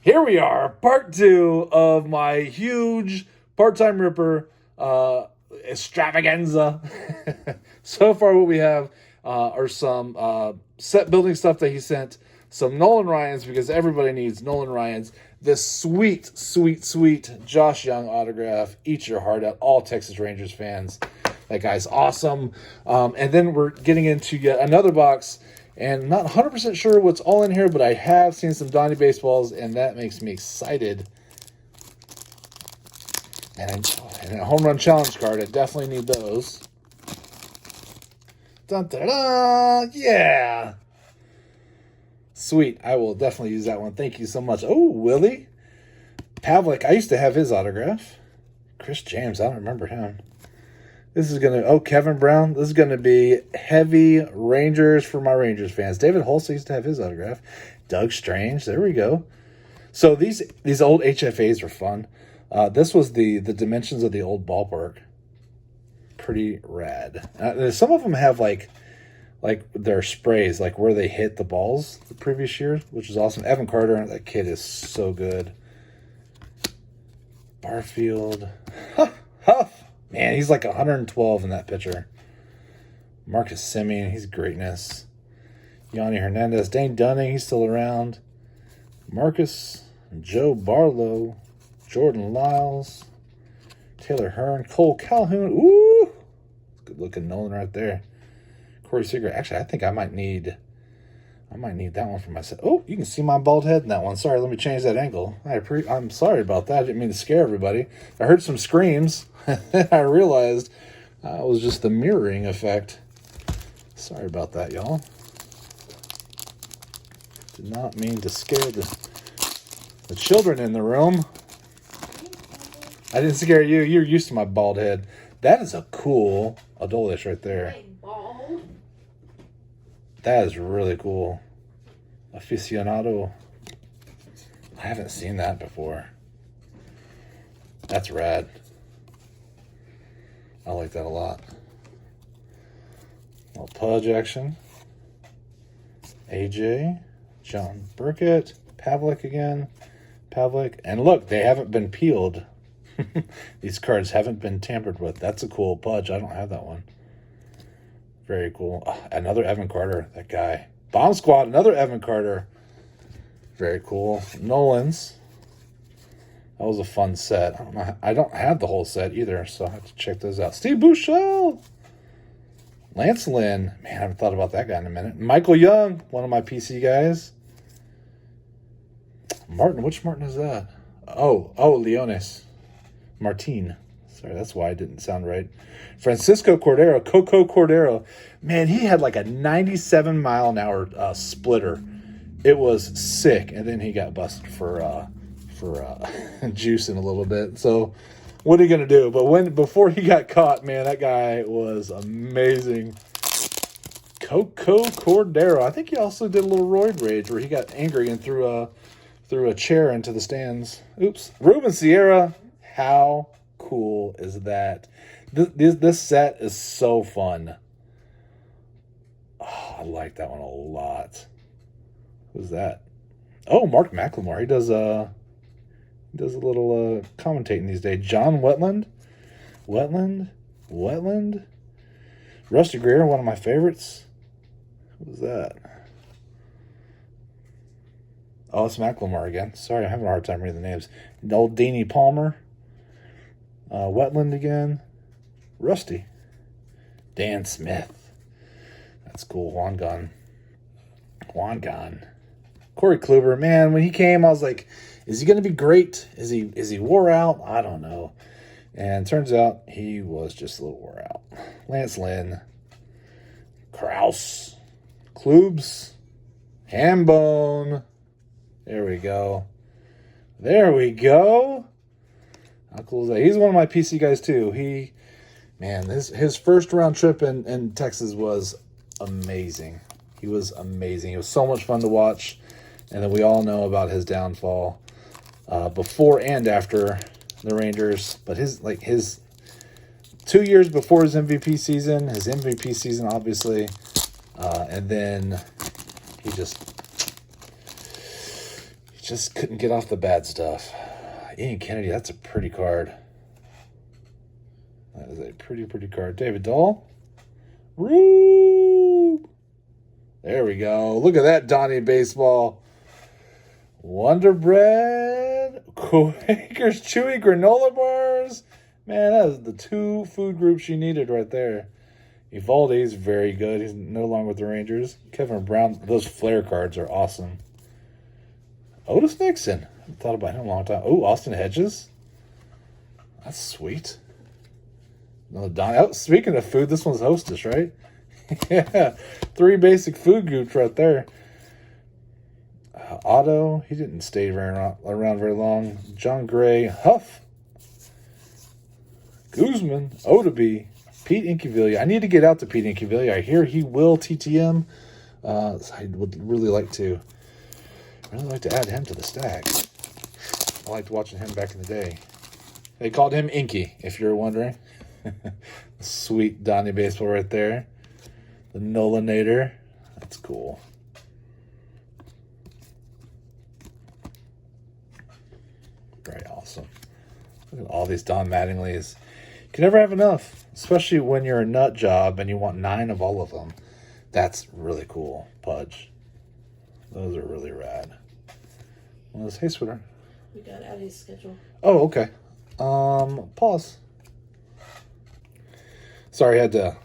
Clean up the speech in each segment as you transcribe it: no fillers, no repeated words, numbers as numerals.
Here we are, part 2 of my huge part-time ripper extravaganza. So far what we have are some set building stuff that he sent, some Nolan Ryans, because everybody needs Nolan Ryans, this sweet, sweet, sweet Josh Young autograph. Eat your heart out, all Texas Rangers fans. That guy's awesome. And then we're getting into yet another box. And I'm not 100% sure what's all in here, but I have seen some Donnie baseballs, and that makes me excited. And a home run challenge card. I definitely need those. Dun, da, da, yeah. Sweet. I will definitely use that one. Thank you so much. Oh, Willie. Pavlik. I used to have his autograph. Chris James. I don't remember him. This is going to... Oh, Kevin Brown. This is going to be heavy Rangers for my Rangers fans. David Holtz used to have his autograph. Doug Strange. There we go. So these old HFAs are fun. This was the dimensions of the old ballpark. Pretty rad. Some of them have like their sprays, like where they hit the balls the previous year, which is awesome. Evan Carter, that kid is so good. Barfield. Huff. Man, he's like 112 in that picture. Marcus Semien, he's greatness. Yanni Hernandez, Dane Dunning, he's still around. Marcus, Joe Barlow, Jordan Lyles, Taylor Hearn, Cole Calhoun. Ooh, good looking Nolan right there. Corey Seager. Actually, I think I might need that one for myself. Oh, you can see my bald head in that one. Sorry, let me change that angle. I'm sorry about that. I didn't mean to scare everybody. I heard some screams. I realized it was just the mirroring effect. Sorry about that, y'all. Did not mean to scare the children in the room. I didn't scare you. You're used to my bald head. That is a cool Adolis right there. That is really cool. Aficionado. I haven't seen that before. That's rad. I like that a lot. Little Pudge action. AJ. John Burkett. Pavlik again. Pavlik. And look, they haven't been peeled. These cards haven't been tampered with. That's a cool Pudge. I don't have that one. Very cool. Oh, another Evan Carter. That guy. Bomb Squad. Another Evan Carter. Very cool. Nolan's. That was a fun set. I don't have the whole set either, so I have to check those out. Steve Bouchel. Lance Lynn. Man, I haven't thought about that guy in a minute. Michael Young. One of my PC guys. Martin. Which Martin is that? Oh, Leones. Martin. Sorry, that's why it didn't sound right. Francisco Cordero, Coco Cordero. Man, he had like a 97-mile-an-hour splitter. It was sick, and then he got busted for juicing a little bit. So, what are you gonna do? But before he got caught, man, that guy was amazing. Coco Cordero. I think he also did a little roid rage where he got angry and threw a chair into the stands. Oops. Ruben Sierra. How cool is that? This set is so fun. Oh, I like that one a lot. Who's that? Oh, Mark McLemore. He does a little commentating these days. John Wetland. Rusty Greer, one of my favorites. Who's that? Oh, it's McLemore again. Sorry, I'm having a hard time reading the names. Old Deanie Palmer. Wetland again. Rusty. Dan Smith. That's cool. Juan Gun. Corey Kluber. Man, when he came, I was like, is he going to be great? Is he wore out? I don't know. And turns out he was just a little wore out. Lance Lynn. Kraus. Klubs. Hambone. There we go. How cool is that? He's one of my PC guys too. His first round trip in Texas was amazing. He was amazing. It was so much fun to watch. And then we all know about his downfall before and after the Rangers. But his 2 years before his MVP season, obviously, and then he Just couldn't get off the bad stuff. Ian Kennedy, that's a pretty card. That is a pretty card. David Dahl. Woo! There we go. Look at that Donnie baseball. Wonder Bread. Quakers Chewy granola bars. Man, that is the 2 food groups you needed right there. Evaldi's very good. He's no longer with the Rangers. Kevin Brown. Those flare cards are awesome. Otis Nixon. I haven't thought about him in a long time. Oh, Austin Hedges. That's sweet. Another Don. Oh, speaking of food, this one's Hostess, right? Yeah. 3 basic food groups right there. Otto. He didn't stay around very long. John Gray. Huff. Guzman. Odabe. Pete Incaviglia. I need to get out to Pete Incaviglia. I hear he will TTM. I would really like to add him to the stack. I liked watching him back in the day. They called him Inky, if you're wondering. Sweet Donnie baseball right there. The Nolanator. That's cool. Very awesome. Look at all these Don Mattinglys. You can never have enough, especially when you're a nut job and you want 9 of all of them. That's really cool. Pudge. Those are really rad. Well, hey, sweetheart. We got Addie's schedule. Oh, okay. Pause. Sorry, I had to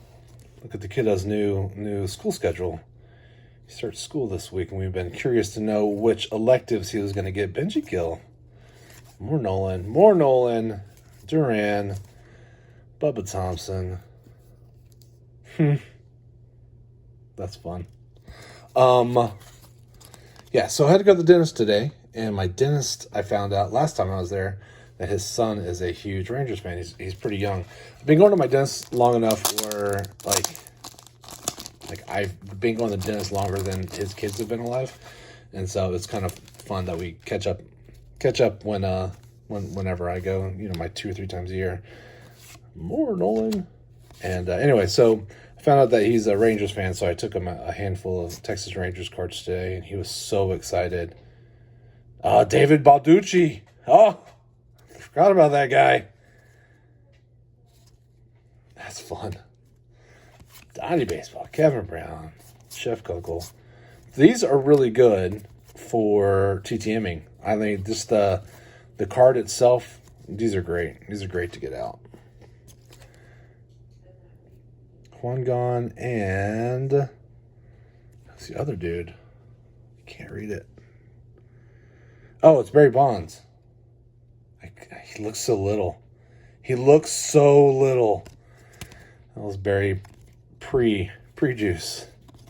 look at the kiddo's new school schedule. He starts school this week, and we've been curious to know which electives he was going to get. Benji Gill. More Nolan. Duran. Bubba Thompson. That's fun. Yeah, so I had to go to the dentist today, and my dentist, I found out last time I was there that his son is a huge Rangers fan. He's pretty young. I've been going to my dentist long enough where, like I've been going to the dentist longer than his kids have been alive, and so it's kind of fun that we catch up whenever I go. My 2 or 3 times a year. More Nolan, and anyway, so I found out that he's a Rangers fan, so I took him a handful of Texas Rangers cards today, and he was so excited. David Balducci. Oh, I forgot about that guy. That's fun. Donnie baseball. Kevin Brown. Chef Coco. These are really good for TTMing. I mean, just the card itself, these are great. These are great to get out. One gone, and who's the other dude? Can't read it. Oh, it's Barry Bonds. He looks so little. That was Barry pre-juice.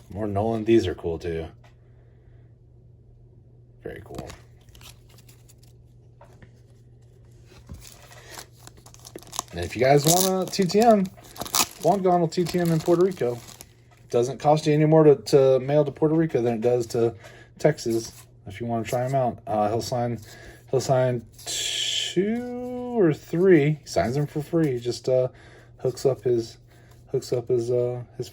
More Nolan. These are cool too. Very cool. And if you guys want to TTM, Juan Gone will TTM in Puerto Rico. Doesn't cost you any more to mail to Puerto Rico than it does to Texas. If you want to try him out, he'll sign 2 or 3. He signs them for free. He just hooks up his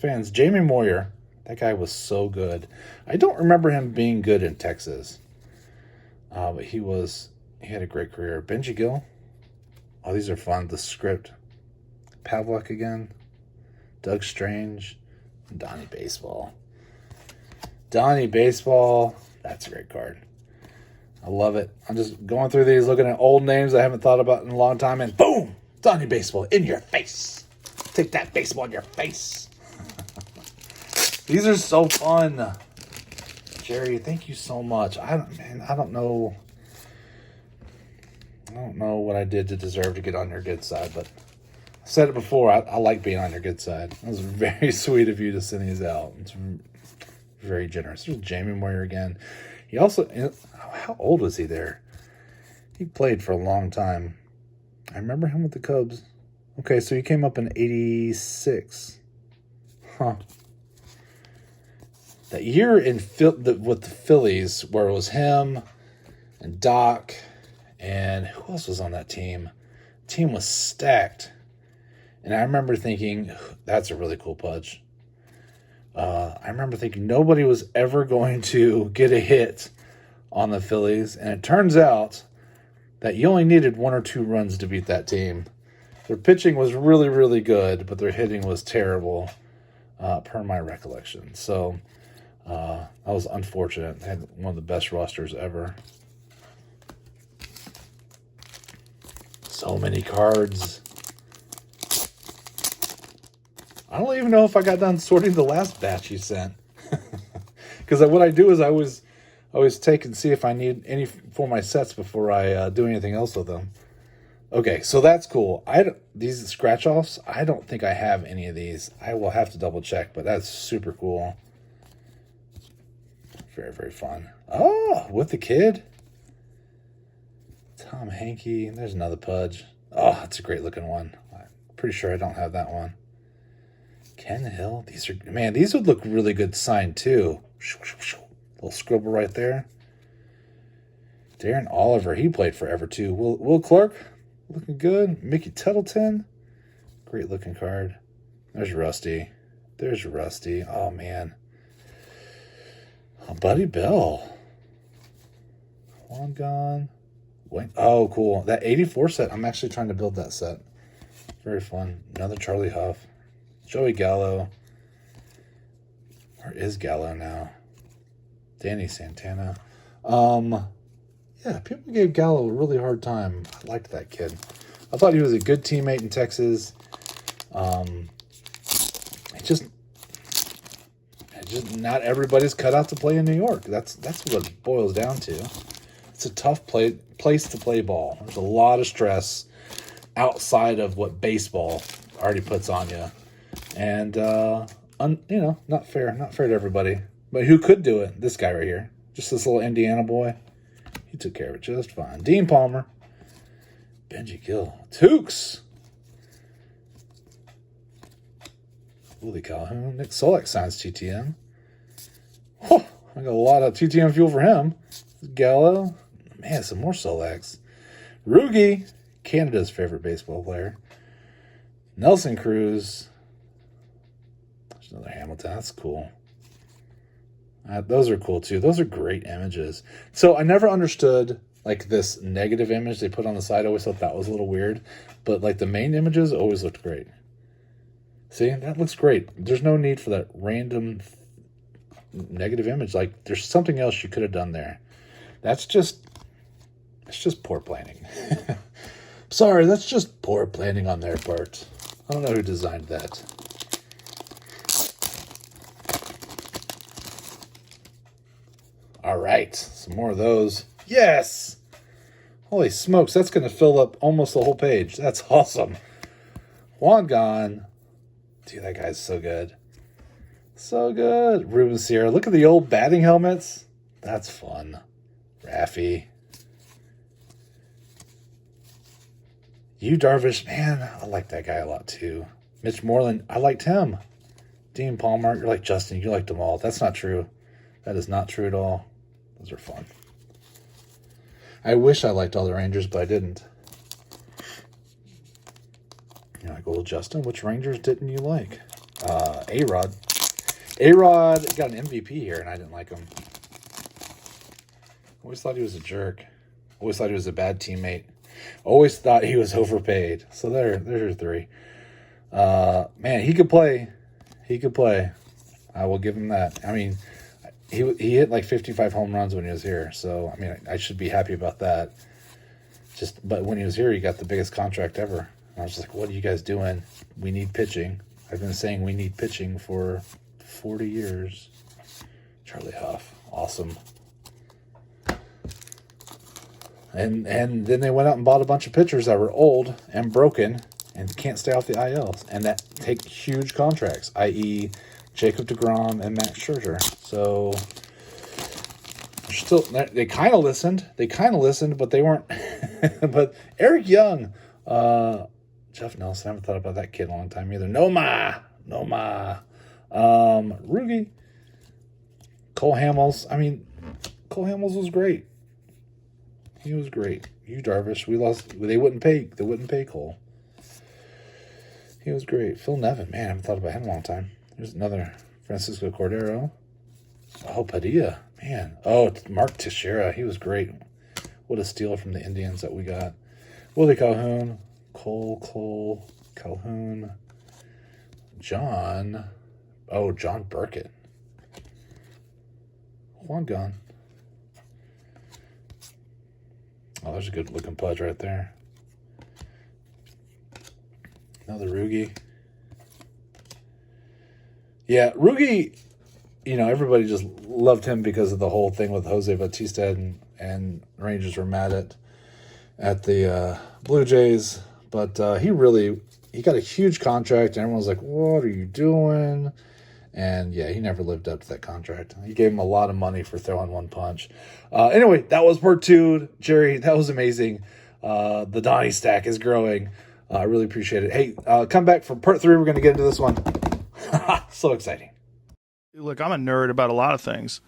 fans. Jamie Moyer, that guy was so good. I don't remember him being good in Texas, but he had a great career. Benji Gill. Oh, these are fun. The script. Pavlik again. Doug Strange. Donnie Baseball. That's a great card. I love it. I'm just going through these, looking at old names I haven't thought about in a long time, and boom! Donnie Baseball in your face. Take that baseball in your face. These are so fun. Jerry, thank you so much. I don't know what I did to deserve to get on your good side, but I said it before. I like being on your good side. It was very sweet of you to send these out. It's very generous. There's Jamie Moyer again. He also, how old was he there? He played for a long time. I remember him with the Cubs. Okay, so he came up in 86. Huh. That year with the Phillies, where it was him and Doc, and who else was on that team? The team was stacked. And I remember thinking, that's a really cool Pudge. I remember thinking nobody was ever going to get a hit on the Phillies. And it turns out that you only needed 1 or 2 runs to beat that team. Their pitching was really, really good, but their hitting was terrible, per my recollection. So that was unfortunate. They had one of the best rosters ever. So many cards. I don't even know if I got done sorting the last batch you sent. Because what I do is I always take and see if I need any for my sets before I do anything else with them. Okay, so that's cool. These scratch-offs, I don't think I have any of these. I will have to double check, but that's super cool. Very, very fun. Oh, with the kid. Tom Hankey. There's another Pudge. Oh, that's a great looking one. I'm pretty sure I don't have that one. Ken Hill. These would look really good signed too. Little scribble right there. Darren Oliver. He played forever too. Will Clark. Looking good. Mickey Tettleton. Great looking card. There's Rusty. Oh, man. Oh, Buddy Bell. Long gone. Wait. Oh, cool. That 84 set, I'm actually trying to build that set. Very fun. Another Charlie Huff. Joey Gallo. Where is Gallo now? Danny Santana. Yeah, people gave Gallo a really hard time. I liked that kid. I thought he was a good teammate in Texas. Just not everybody's cut out to play in New York. That's what it boils down to. It's a tough place to play ball. There's a lot of stress outside of what baseball already puts on you. And, not fair. Not fair to everybody. But who could do it? This guy right here. Just this little Indiana boy. He took care of it just fine. Dean Palmer. Benji Gill. Tukes. Willie Calhoun. Nick Solak signs TTM. Oh, I got a lot of TTM fuel for him. Gallo. Man, some more Solaks. Rugi. Canada's favorite baseball player. Nelson Cruz. There's another Hamilton. That's cool. Those are cool too. Those are great images. So I never understood like this negative image they put on the side. I always thought that was a little weird. But like the main images always looked great. See, that looks great. There's no need for that random negative image. Like there's something else you could have done there. It's just poor planning. Sorry, that's just poor planning on their part. I don't know who designed that. All right, some more of those. Yes! Holy smokes, that's going to fill up almost the whole page. That's awesome. Juan Gone. Dude, that guy's so good. So good. Ruben Sierra. Look at the old batting helmets. That's fun. Raffy. Yu Darvish. Man, I like that guy a lot too. Mitch Moreland. I liked him. Dean Palmer. You're like Justin. You liked them all. That's not true. That is not true at all. Those are fun. I wish I liked all the Rangers, but I didn't. You're like, well, Justin, which Rangers didn't you like? A-Rod. A-Rod got an MVP here, and I didn't like him. Always thought he was a jerk. Always thought he was a bad teammate. Always thought he was overpaid. So there's your three. Man, he could play. He could play. I will give him that. I mean, he hit like 55 home runs when he was here. So, I mean, I should be happy about that. But when he was here, he got the biggest contract ever. And I was just like, what are you guys doing? We need pitching. I've been saying we need pitching for 40 years. Charlie Huff. Awesome. And then they went out and bought a bunch of pitchers that were old and broken and can't stay off the ILs. And that take huge contracts, i.e. Jacob deGrom and Max Scherzer. So they kind of listened. But they weren't. But Eric Young, Jeff Nelson, I haven't thought about that kid in a long time either. Noma. Rugi. Cole Hamels. I mean, Cole Hamels was great. He was great. Yu Darvish, we lost. They wouldn't pay Cole. He was great. Phil Nevin, man, I haven't thought about him in a long time. There's another Francisco Cordero. Oh, Padilla. Man. Oh, Mark Teixeira. He was great. What a steal from the Indians that we got. Willie Calhoun. Cole Calhoun. John Burkett. Juan gone. Oh, there's a good looking Pudge right there. Another Rugi. Yeah, Rugi, everybody just loved him because of the whole thing with Jose Bautista, and Rangers were mad at the Blue Jays. But he got a huge contract, and everyone was like, what are you doing? And yeah, he never lived up to that contract. He gave him a lot of money for throwing one punch. Anyway, that was part 2. Jerry, that was amazing. The Donnie stack is growing. I really appreciate it. Hey, come back for part 3. We're going to get into this one. So exciting. Look, I'm a nerd about a lot of things.